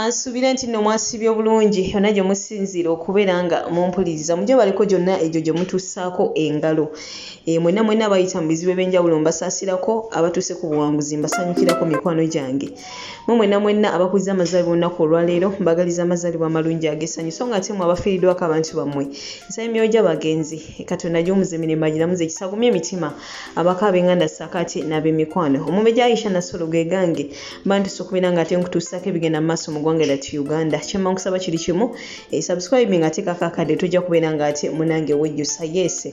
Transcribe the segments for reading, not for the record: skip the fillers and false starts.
Kansubira nti no mwasibye bulungi yonna gye musinziira okubeera nga mumpuliriza mujye baliko gyonna egyo gye mutussaako engalo. Mwenna bayita mu bizibu ebyenjawulo mbasaasirako, abatuuse ku buwanguzi mbasanyukirako mikwano gyange. Mwenna abakuliza amazaalibwa olunaku olwaleero mbagaliza amazaalibwa amalungi ag'essanyu so nga ate mwe abafiiriddwako abantu bammwe. Nsaba emyoyo gy'abagenzi Katonda gy'omuzimire mbagiramuze ekisagumya emitima abaka ab'enganda ssaakaate n'ab'emikwano. Omumbejja Aisha Nasolo ge gange mbantuse okubeera nga ate nkutuusaako ebigenda mu maaso mu ggwanga lyattu Uganda. Kyemma nkusaba kiri kimu subscribe nga ate kakakadde tojja kubeera nga ate munange wejjusa yes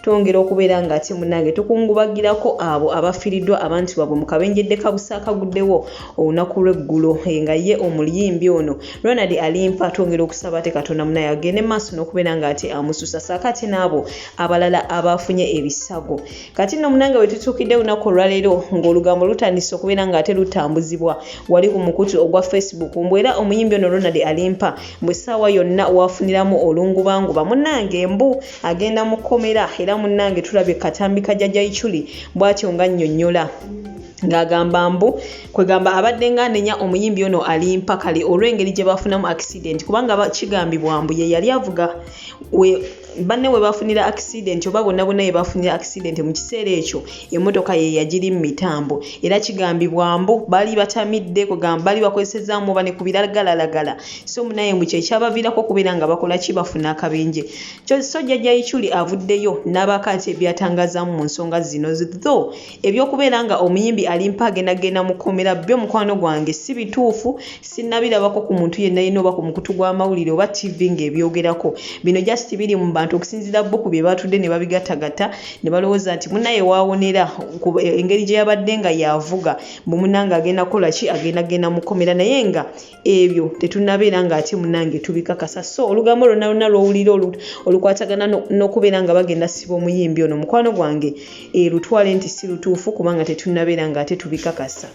twongera okubeera nga ate munange tukungubagirako abo abafiiriddwa abantu babwe mu kabenjedde kabusa akaguddewo olunaku lw'eggulo nga ye omuliyimbi ono Ronald Alimpa twongera okusaba ate Katonda munaye agende maaso n'okubeera nga ate amususa ssaako ate n'abo abalala abafunye ebisago. Kati nno munange we tutuukidde olunaku olwaleero ng'olugambo lutandise okubeera nga ate lutambuzibwa wali ku mukutu ogwa Facebook mbwera omuyimbi ono Ronald Alimpa bwe ssaawa yonna wafuniramu olungubanguba munnange embu agenda mukkomera era munnange tulabye katambi ka Jajjawe bw'atyo nga nnyonnyola ng'agamba mbu kwegamba abadde ng'anenya omuyimbi ono Alimpa kale olw'engeri gye bafunamu accident kubanga kigambibwa mbu ye yali avuga banne we bafunira accident oba bonna ye bafunira accident mu kiseera ekyo emmotoka ye yagiri mu mitambo era kigambibwa mbu bali batamidde kwegamba bali bakozesezaamu bane ku biragalalagala so munaye mu kye kyabaviirako okubeera nga bakola ki bafuna akabenje so Jajjawe avuddeyo n'abakaate byatangazaamu mu nsonga zino though ebyokubeera nga omuyimbi Alimpa agenda mukkomera byo mukwano gwange si bituufu sinnabirabako ku muntu yenna yenna oba ku mukutu gw'amawulire oba TV ng'ebyogerako bino just biri mu bantu okusinziira bbuku bye batudde ne babigatagata ne balowooza nti munnaye waawonera engeri gye yabadde nga yavuga bwe munnange agenda kukola ki agenda mukkomera naye nga ebyo tetunnabeera nga ate munnange tubikakasa so olugambo lwonna lw'owulira olukwatagana n'okubeera nga bagenda siba omuyimbi ono mukwano gwange lutwale nti si lutuufu kubanga tetunnabeera nga ate tubikakasa.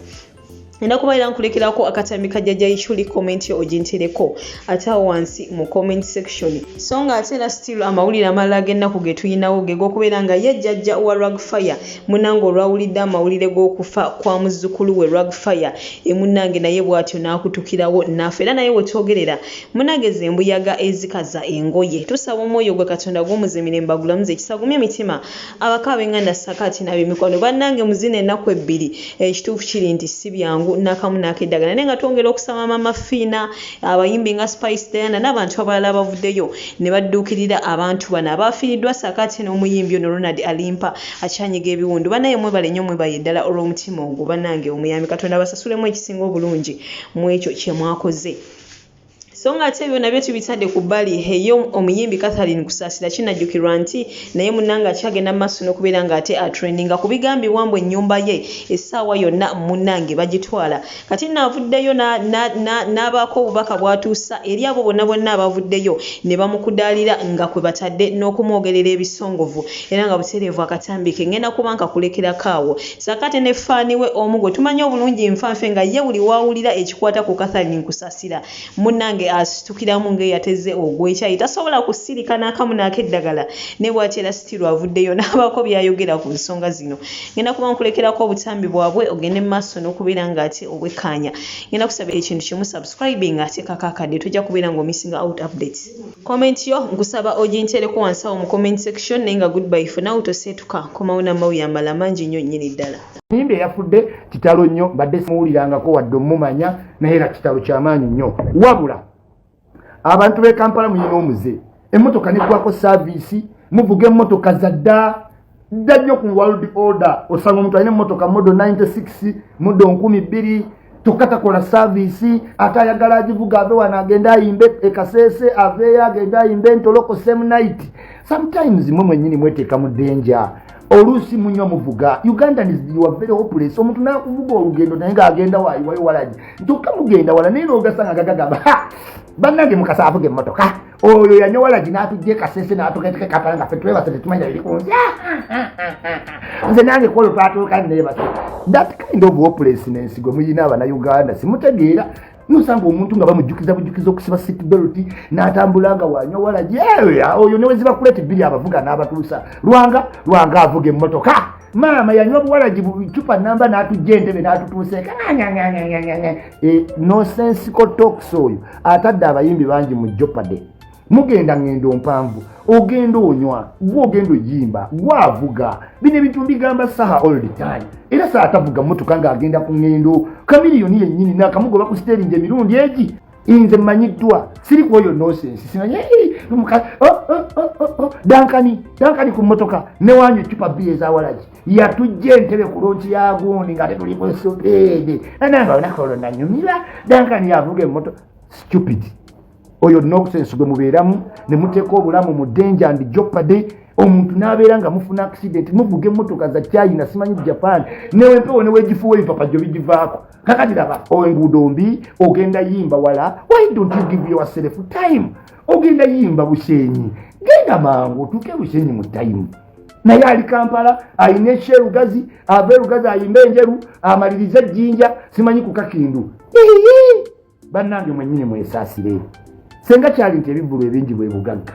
Enda kubaira nkulekerako akatambi ka Jajjawe comment yo ogintereko ate wansi mu comment section so nga ate era still amawulire amalala ag'ennaku ge tuyinawo ge g'okubeera nga ye jjajja wa Rugfire munnange olwawulidde amawulire g'okufa kwa muzzukulu we Rugfire munnange naye bw'atyo n'akutukirawo naffe era naye wetwogerera munnange ze embuyaga ezikaza engoye tusaba omwoyo gwe Katonda gw'omuzimire mbagulamuze ekisagumya emitima abaka ab'enganda ssaakaati n'ab'emikwano bannange muzina ennaku ebbiri ekituufu kiri nti si byangu nakamu nakeddagala naye nga twongera okusaba Mama Fina abayimbi nga Spice Diana n'abantu abalala bavuddeyo ne badduukirira abantu bano abafiiriddwa ssaakaate n'omuyimbi ono Ronald Alimpa akyanyiga ebiwundu banaye mwebale nnyo mwebaye ddala olw'omutima ogwo bannange omuyambi Katonda abasasulemu ekisinga obulungi mu ekyo kye mwakoze. So nga ate byonna byo tubitadde ku bbali eyo omuyimbi Kusaasira kinajjukirwa nti naye munnange akyagenda mu maaso n'okubeera nga ate atrendinga ku bigambibwa mbu ennyumba ye essaawa yonna munnange bagitwala kati naavuddeyo n'abaako obubaka bw'atuusa eri abo bonna abavuddeyo ne bamukudaalira nga kwe batadde n'okumwogerera ebisongovu era nga butereevu akatambike ngenda kuba nkakulekerako awo ssaakaate ne faani we omu gwe tumanyi obulungi nfanfe nga ye buli waawulira ekikwata ku Kusaasira munnange asitukiramu ng'eyateze ogw'ekyayi tasobola kusirika n'akamu n'akeddagala ne bw'ateera sitiru avuddeyo n'abaako byayogera ku nsonga zino. Ngenda kuba nkulekerako obutambi bwabwe ogende mu maaso n'okubeera ng'ate obwekkaanya. Ngenda kusaba ekintu kimu subscribing ate kakakadde tojja kubeera ng'omising out updates. Comment yo nkusaba ogintereko wansi awo mu comment section naye nga goodbye for now toseetuka komawo n'amawulire amalala mangi nnyo nnyini ddala. Omuyimbi eyafudde kitalo nnyo mbadde simuwulirangako wadde omumanya naye era kitalo ky'amaanyi nnyo wabula abantu b'e Kampala muyina omuze emmotoka neggwako saavisi muvuga emmotoka zadda nnyo ku world order osanga omuntu alina emmotoka modo 96 modo 2000 tokatakola saavisi ate ayagala agivuga ave wano agenda ayimbe ekaseese aveeyo agenda ayimbe entoloko same night sometimes mwe mwennyini mweteeka mu ddenja oluusi munywa muvuga Ugandans you are very hopeless omuntu nakuvuga olugendo naye ng'agenda wayo walaji ntuka mugenda wala naye n'ogasanga gagagamba bannange mukasa avuga emmotoka oyo yanyola ginatujje kasese n'atukeeteke Kampala nga ffe twebase tetumanya biri ku nsi nze nange kwolwo twatuuka neebase that kind of hopelessness gwe muyina Abannayuganda simutegeera nosanga omuntu nga bamujjukiza okusiba seatbelt n'atambula nga wanyola jeeya oyo ne wezibakuleti bbiri abavuga n'abatuusa lwanga avuga emmotoka maama yanywa buwalagi bucupa namba n'atujja entebe n'atutuuseeka nonsensical talks oyo atadde abayimbi bangi mu Jeopardy. Mugenda ngendo mpanvu ogenda onywa gwe ogenda oyimba gwavuga bino ebintu mbigamba saha all the time era saa atavuga mmotoka ng'agenda ku ngendo kamiliyoni yennyini n'akamugoba ku steeringi emirundi egi inze mmanyiddwa siri ku oyo nonsense simanyi dankani ku mmotoka newanywa ecupa bbiri ezawalagi yatujja entebe ku lonki ya gundi ng'ate tuli mu sopeede nananga onakolo nanyumira dankani yavuga emmotoka stupid oyo nonsense gwe mubeeramu ne muteeka obulamu mu danger and Jeopardy. Omuntu n'abeera nga mufuna accident muvuga emmotoka za China simanyi Japan newempewo newegifuwa ebipapa gyo bigivaako kakati laba enguudo mbi ogenda yimba wala. Why don't you give yourself time? Ogenda yimba Bushenyi genda mangu otuuke Bushenyi mu time. Naye ali Kampala ayina ekyerugazi ava erugazi ayimba enjeru amaliriza Jjinja simanyi ku Kakindu. Bannange mwennyini mwesaasire senga kyali nti ebivulu ebingi bwe bugagga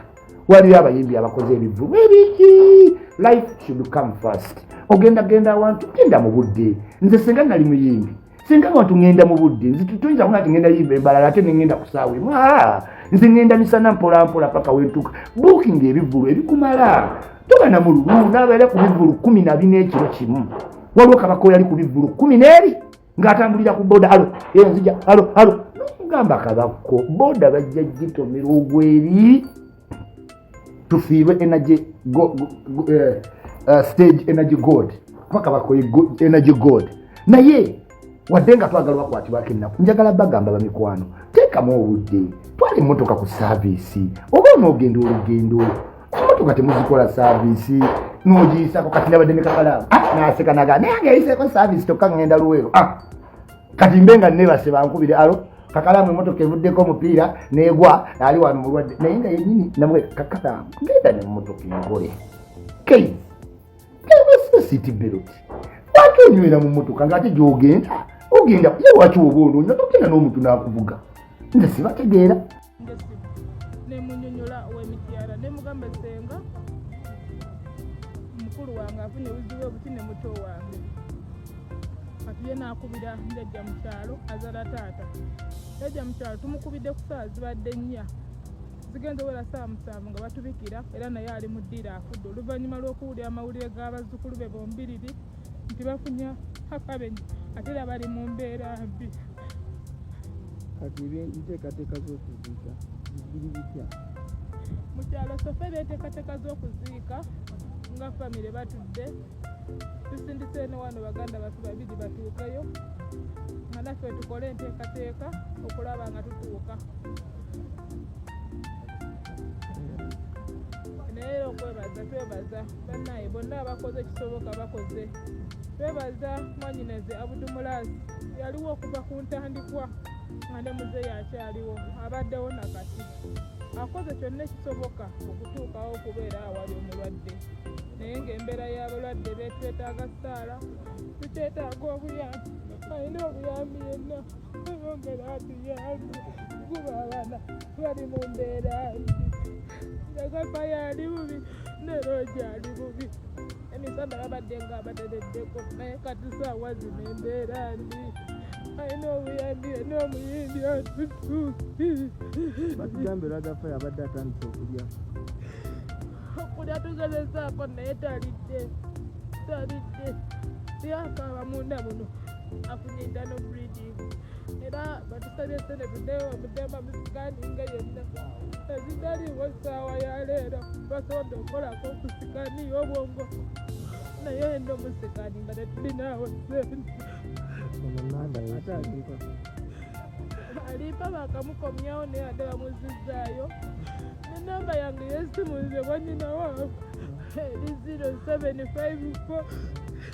waliwo abayimbi abakoze ebivulu ebiki. Life should come first. Genda awantu genda mu budde. Nze senga nali muyimbi singa awantu ngenda mu budde nze tutoyinza kunati ngenda yimba ebalala ate nengenda kusaawe nze ngenda misana mpola paka wentuka booking ebivulu ebikumala togana mu lulu n'abeera ku bivulu 12 ekiro kimu waliwo kabaka yali ku bivulu 12 ng'atambulira ku boda nzija gamba kabako boda bajja gitomera ogweri tufiirwe energy stage energy god paka bako energy god naye wadde nga twagala bakwatibwako ennaku njagala bagamba bamikwano teekamu obudde twala emmotoka ku saavisi oba onoogenda olugendo emmotoka temuzikola saavisi n'ogiyisako kati nabadde ne kakalaamu naaseka naga naye angeyiseeko saavisi tokka ngenda luweero kati mbe nga nebase bankubire kakalaamu emmotoka evuddeko omupiira neegwa ali wano mulwadde naye nga yennyini namwe kakalaamu genda nemmotoka enkole kei siti beloti waki onywera mu mmotoka ng'ate gy'ogenda ogenda ye waki oba onoonya togenda n'omuntu n'akuvuga nze sibategeera nemunyonyola ow'emityala nemugamba senga mukulu wange afunye buzibu obuti ne muto wange kati ye n'akubira njajja mu kyalo azala taata jajja mu kyalo tumukubidde ku ssaawa zibadde 4 zigenze wera ssaawa 7 nga batubikira era naye ali mu ddiiro afudde oluvannyuma lw'okuwulira amawulire g'abazzukulu be bombiriri nti bafunye akabenyi ate era bali mu mbeera mbi. Kati enteekateeka z'okuziika ziri bitya mu kyalo sofe beeteekateeka z'okuziika nga famire batudde tusindise ne wano baganda baffe babiri batuukeyo nga naffe tukole enteekateeka okulaba nga tutuuka naye okwebaza twebaza bannaye bonna abakoze ekisoboka bakoze twebaza mwanyinaze abudumulaasi yaliwo okuva ku ntandikwa nga ne muzeeyi akyaliwo abaddewo nakati akoze kyonna ekisoboka okutuukawo okubeera awali omulwadde naye ng'embeera y'abalwadde betwetaaga ssaala tukyetaaga obuyambi alina obuyambi yenna ayongera atuyambi kuba abaana bali mu mbeera mbi nagamba yali bubi ne loogi ali bubi emisana babadde nga abatereddeko naye kati saawa zino embeera mbi alina obuyambi yenna omuyimbi atutuusi batugambe lwagafa yabadde atandise okulya okulya tugezesaako naye talidde yakaaba munda muno afunye internal bleeding era batusabye sene tuddewo omudemba musikaninga yenna ezitaliwo ssaawa yaleero basobodde okukolako okusikaniya obwongo naye enda omusikani nga tetulinaawo sente Alimpa bakamukomyawo naye ate bamuzizaayo nenamba yange yesimu nze bwanyina waabwe eri 0754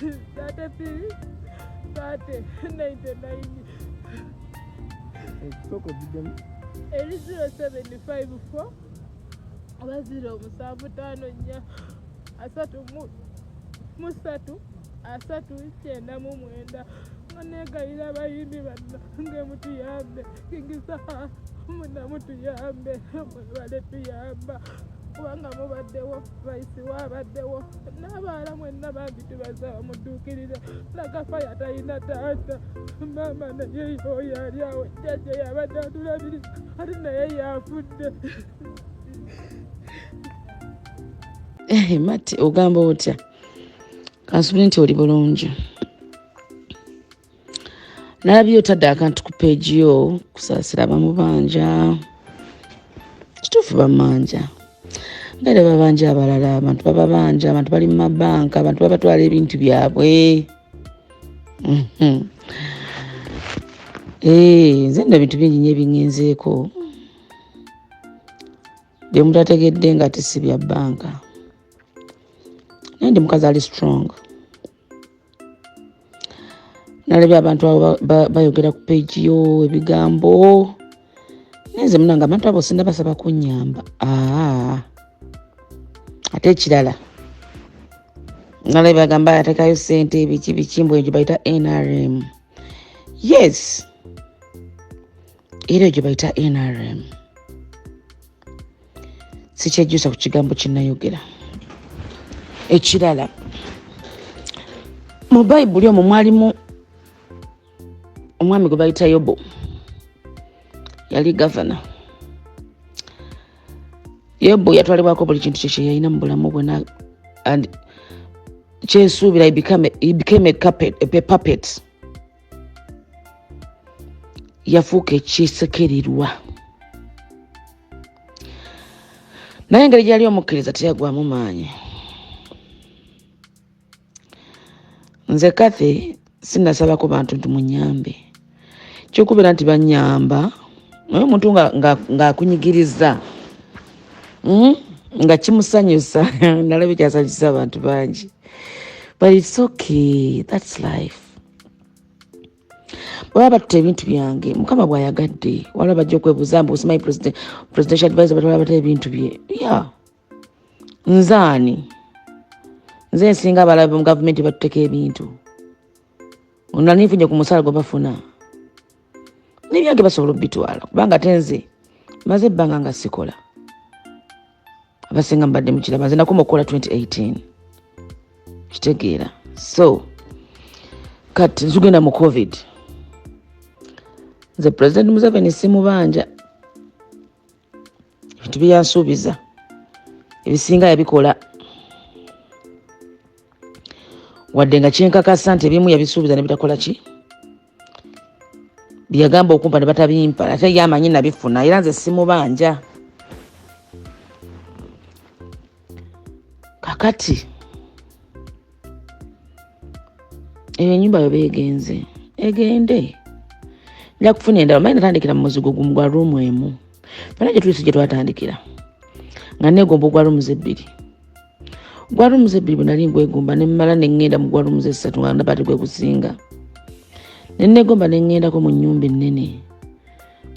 33 30 99 ekisoko biddemu eri 0754 oba 0754 339 nga negayira abayimbi bannange mutuyambe kingisa muna mutuyambe mwebale tuyamba kubanga mubaddewo vaisi wabaddewo n'abaala mwenna bambi tubaza bamudduukiriza nagafaya talina taata maama naye oyo ali awo jjajja yabadde atulabiriza ate naye yafudde. Mati ogamba otya? Kansubiri nti oli bulungi. Nalabye otadde akantu ku peegi yo Kusaasira bamubanja. Kituufu bamanja. Ngale babanja abalala, abantu bababanja, abantu bali mu mabanka, abantu babatwala ebintu byabwe. Nze nno ebintu bingi nnyo ebingenzeeko. Bye mutategedde nga ate si bya banka. Naye ndi mukazi ali strong. Nalabye abantu abo bayogera ku peegi yo ebigambo. Nze munanga abantu abo sinda basaba kunnyamba. Ate ekirala nalabye bagamba atekayo ssente bikimbo egyo bayita NRM. Yes, era egyo bayita NRM. Sikyejjusa ku kigambo kinnayogera. Ekirala mu Bayibuli omwo mwalimu omwami gwe bayita Yobu. Yali gavana. Yobu yatwalibwako buli kintu kye yalina mu bulamu bwe and kyesuubira he became a puppet. Yafuuka ekisekerirwa. Naye engeri gyali omukkiriza teyagwamu maanyi. Nze Kathy sinnasabako bantu nti munyambe. Kyokubira nti banyamba naye omuntu ng'akunyigiriza nga kimusanyusa nalabye kyasanyusa abantu bangi. But it's okay, that's life. Bwaba batuta ebintu byange Mukama bw'ayagadde waliwo bajja okwebuuza mbu osimanyi presidential advisor batwala bata ebintu bye. Nzaani nze nsinga abalabe mu gavumenti batuteka ebintu. Onani nfunye ku musaala gwe bafuna n'ebyange basobola okubitwala kubanga ate nze maze ebbanga nga sikola. Abasinga mbadde mukiraba nze nakoma okukola 2018 kitegeera. So kati nzugenda mu COVID. Nze President Museveni simubanja. Ebintu byansuubiza ebisinga yabikola. Wadde nga kyenkakasa nti ebimu yabisuubiza ne bitakola ki. Byagamba okumpa ne batabimpa ate yamanyi nabifuna era nze simubanja. Kakati eyo ennyumba yo beegenze egende nja kufuna endala omanyi natandikira mu muzigo gumu gwa ruumu emu fena gye tulisi gye twatandikira nga neegomba ogwa ruumu zebbiri. Gwa ruumu zebbiri bwe nali ngwegomba ne mmala ne ŋŋenda mu gwa ruumu zessatu nga nabati gwe gusinga ne neegomba ne ŋŋendako mu nnyumba ennene.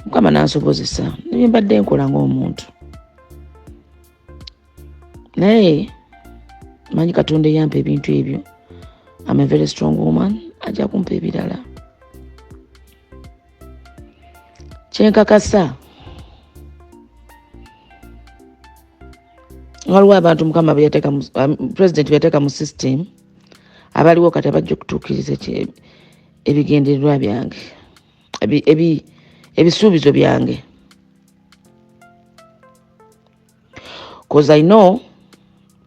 Mukama n'ansobozesa ne bye mbadde nkola ng'omuntu. Naye manyi Katonda eyampa ebintu ebyo. I'm a very strong woman. Ajja kumpa ebirala. Kyenkakasa waliwo abantu Mukama President byateeka mu system abaliwo kati abajja okutuukiriza ebigendererwa byange ebisuubizo byange. Because I know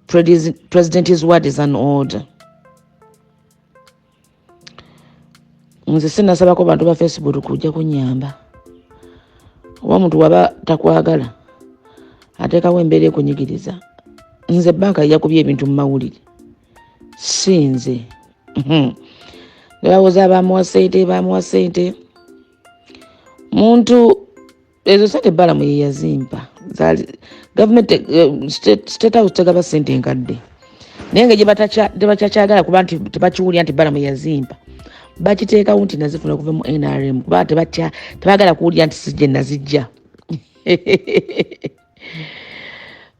President's word is an order. Nze sinnasabako bantu ba Facebook kujja kunyamba. Omuntu waba takwagala ateekawo embeera ekunyigiriza. Nze banka yakubye ebintu mu mawulire. Si nze. Ndowooza bamuwa ssente. Muntu ezo ssente ebbalamu ye yazimpa. Gavumenti state house tegaba ssente enkadde. Naye nga gye bakyakyagala kuba nti tebakiwulira nti ebbalamu yazimpa. Bakiteekawo nti nazifuna kuva mu NRM kuba tebaagala kuwulira nti sijje nazijja.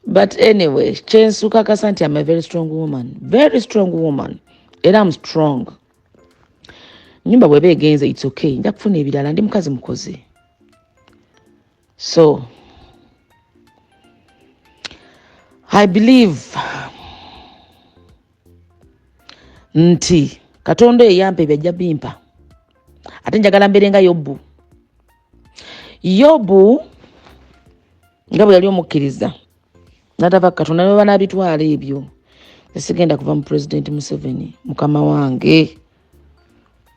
But anyway, kyensuka kasa nti I'm a very strong woman. Era I'm strong. Nyumba bweba egenze it's okay. Nja kufuna ebirala ndi mukazi mukozi. So I believe nti Katonda eyampe byajja bimpa. Ate njagala mbeere nga Yobu. Yobu nga bwe yali omukkiriza n'atava Katonda ne banaabitwala ebyo. Sigenda kuva mu President Museveni mukama wange.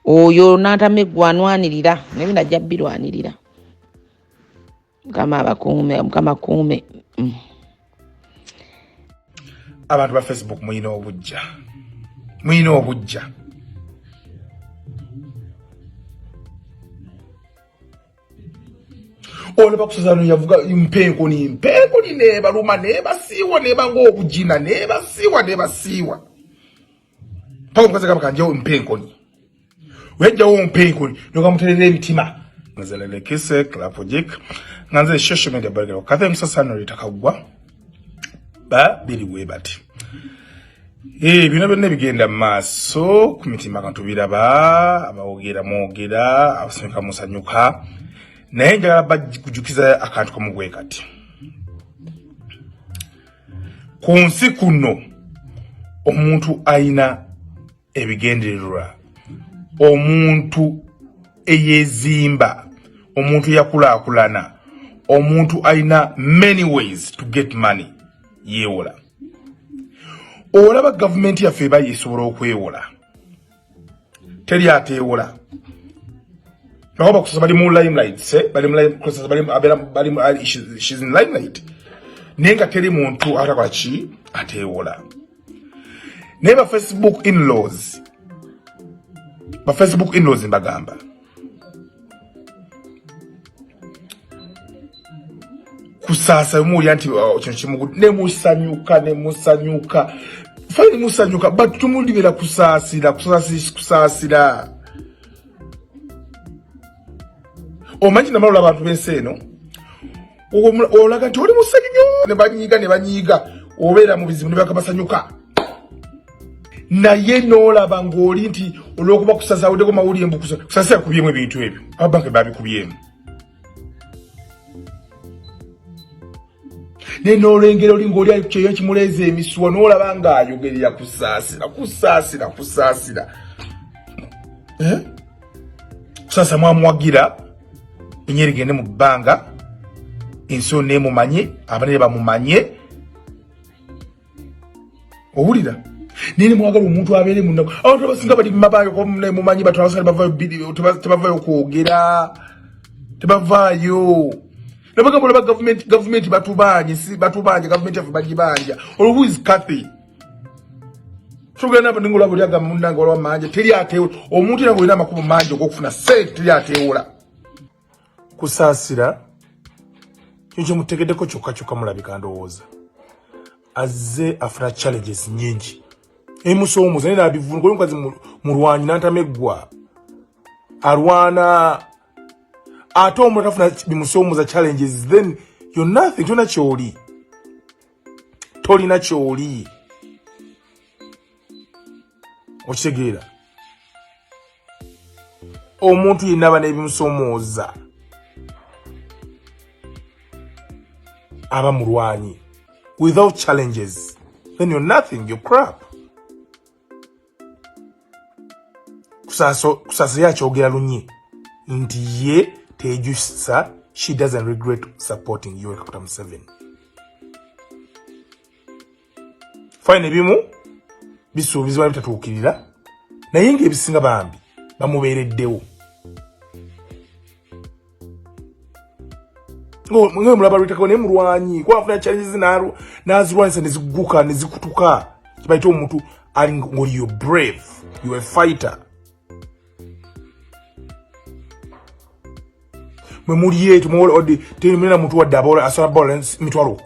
Oyo n'antameggwa anwanirira naye najja birwanirira. Mukama abakuume, mukama kuume. Abantu ba Facebook muyina obujja. Muyina obujja. Ole bakusazano yavuga impenko ni neba luma neba siwa neba ngo obujina neba siwa. Pako mkaza kama kanjao impenko ni. Wejja wo impenko ni. Nuka mutelele emitima. Ngazalele kise, klapojik. Nganzale social media bargero. Kathe msasano ritakagwa. Ba bili webati. Bino byonna bigenda maaso ku mitima kantu biraba abawogera mwogera abasanyuka musanyuka naye njagala bakujukiza akantu kamugwe kati ku nsi kuno omuntu ayina ebigendererwa omuntu eyezimba omuntu yakulaakulana omuntu ayina many ways to get money yewola olaba government yaffe bayisobola okwewola teri ateewola naho bakusasa bali mu limelight she's in limelight nenga teri muntu atakola ki ateewola naye ba Facebook in-laws mbagamba kusasa muri anti kino kimugu ne musanyuka fine musanyuka but tumulibera kusasira omanyi namalo abantu benseno olaga nti oli musanyuka ne banyiga obeera mu bizibu ne bakabasanyuka naye n'olaba ng'oli nti olw'okuba kusasa udeko mawuli embukusa kusasa kubyemu ebintu ebyo ababanke babikubyemu neno olengero lingoli alikyo kimuleze emiswa n'olaba ng'ayogerera kusasira kusasa mwamuwagira enyeri gende mu bbanga ensi ne mumanye abanene bamumanye owulira nini mwagala omuntu abeere munako abantu abasinga bali mumabayo ko mumanyi batwala basale bavayo bidiyo tebavayo kwogera tebavayo nabaga mulaba government batubanye government yafu bagibanja or who is Kathy tugenda bandingola buli aga mundanga olwa manje teri ateewo omuntu yango ina makubo manje okufuna sente teri ateewola Kusaasira kincho mutegedeko kyokka mulabika ndowooza azze afuna challenges nyingi emusomuza nina abivunko yonkazi mulwanyi nantameggwa arwana ate omuntu afuna bimusomuza challenges then you're nothing tolina kyoli okitegeera omuntu yenna aba n'ebimusoomooza aba mulwanyi without challenges then you're nothing, you're crap. Kusaasira yakyogera lunye nti ye tejusa she doesn't regret supporting you Dr. Museveni. Fine ebimu bisuubizibwa bitatuukirira naye ng'ebisinga bambi bamubeereddewo mwe mulaba lwitako naye mulwanyi kwafuna challenges n'azirwanyisa nezigguka nezikutuka kibayita omuntu ali ng'oli you're brave, you're a fighter. Mwe muli yetu mwole odi teni mulina muntu wadde abola asobola bola mitwalo